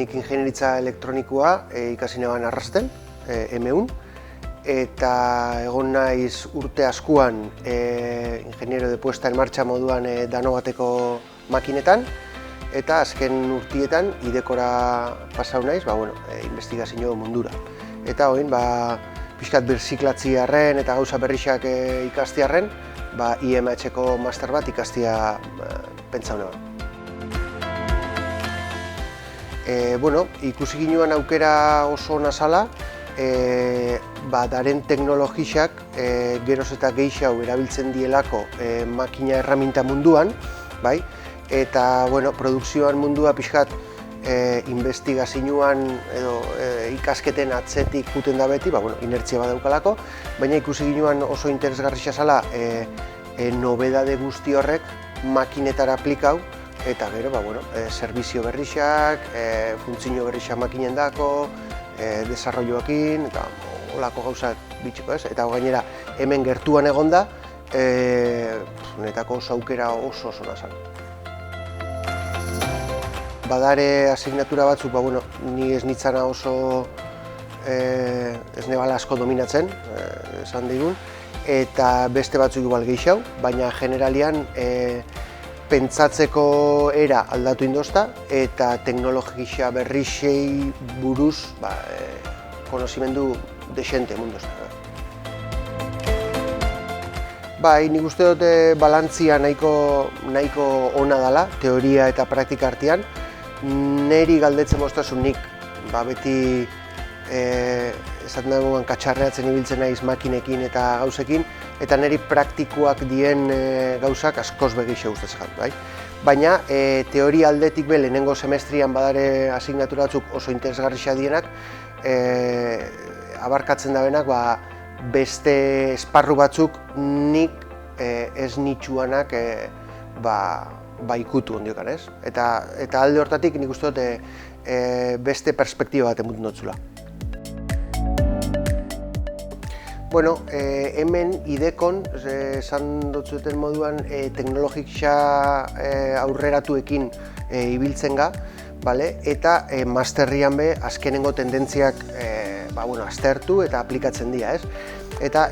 nik ingenieritza elektronikoa ikasi neban Arrasten, M1, eta egon naiz urte askuan ingeniero de puesta en marcha moduan dano bateko makinetan, eta azken urtietan idekora pasau naiz, investigazio mundura. Eta hoin, pixkat birziklatziarren eta gauza berrixak ikastiarren, IMH-ko master bat ikastia pentsau neban. Ikusi ginoan aukera oso ona zala, daren teknologixak geroz eta gehiago erabiltzen dielako makina erraminta munduan, eta produkzioan mundua pixkat investigazioan edo ikasketen atzetik juten da beti, inertzia badaukalako, baina ikusi ginoan oso interesgarria zala nobedade guzti horrek makinetara aplikau, eta gero, servizio berrixak, funtzio berrixak makinen dako, desarrolloekin, eta olako gauzak bitxiko ez, eta gainera hemen gertuan egonda, netako oso aukera oso ona zen. Badare asignatura batzuk, ni ez nitzana oso ez nebala asko dominatzen, esan digun, eta beste batzuk igual gehiago, baina generalian pentsatzeko era aldatu indozta eta teknologia berrixei buruz konozimendu desente mundozta. Nik uste dut balantzia nahiko ona dela, teoria eta praktika artean. Neri galdetzen moztasun nik beti esaten dagoen katxarreatzen ibiltzen naiz makinekin eta gauzekin, eta niri praktikoak dien gauzak askoz begixe gustatzen jat. Baina teoria aldetik lehenengo semestrian badare asignatura batzuk oso interesgarria dienak, abarkatzen dabenak beste esparru batzuk nik ez nitsuanak ikutu ondiokan, ez? Eta alde hortatik nik uste dut beste perspektiba bat emuten dotzula. Hemen idekon, esan dotzuten moduan, teknologika aurreratuekin ibiltzen ga, eta masterrian be azkenengo tendentziak aztertu eta aplikatzen dira, ez? Eta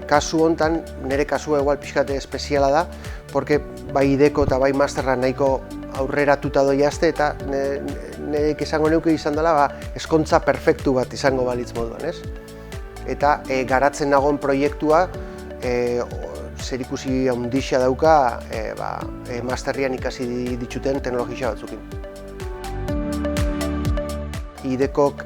kasu hontan, nire kasua igual pixkate espeziala da, porque bai ideko eta bai masterra nahiko aurreratuta doiazte, eta nirek izango neuke izan dela eskontza perfektu bat izango balitz moduan, ez? Eta garatzen nagoen proiektua zerikusi handixa dauka masterrian ikasi dituten teknologia batzukin. Idekok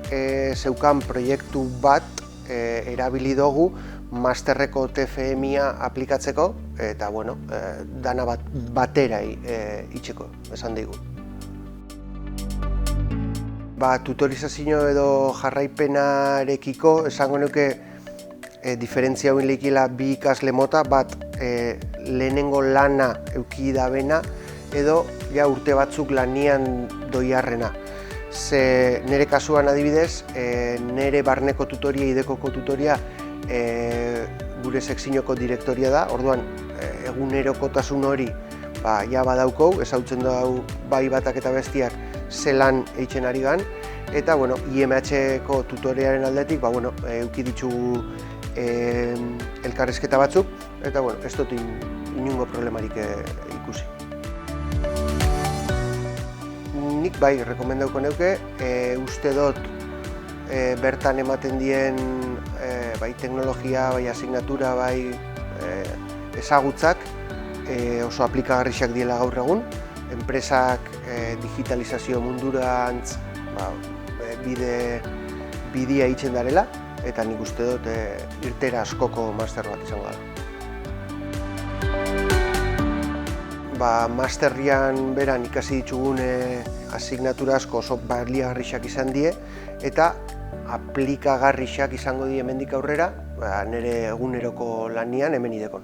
zeukan proiektu bat erabili dugu masterreko TFM-a aplikatzeko eta dana batera itxeko, esan digu. Tutorizazio edo jarraipenarekiko esango nuke diferentzia hauin lehikila bi ikasle mota, bat lehenengo lana euki dabena edo urte batzuk lanian doiarrena. Nire kasuan adibidez, nire barneko tutoria, idekoko tutoria gure sekzinoko direktoria da, orduan egunerokotasun hori badaukou, ezautzen dugu bai batak eta bestiak zelan eitzen ari gan, eta IMH-ko tutoriaren aldetik euki ditugu elkarrezketa batzuk, eta ez dut inungo problemarik ikusi. Nik rekomendauko neuke, uste dut bertan ematen dien bai teknologia, bai asignatura, bai ezagutzak oso aplikagarriak diela gaur egun. Enpresak digitalizazio mundurantz bidea itzen darela, eta nik uste dut irtera askoko master bat izango da. Masterrian beran ikasi ditugun asignatura asko oso baliagarriak izan die, eta aplikagarriak izango die hemendik aurrera nire eguneroko lanian hemen idekon.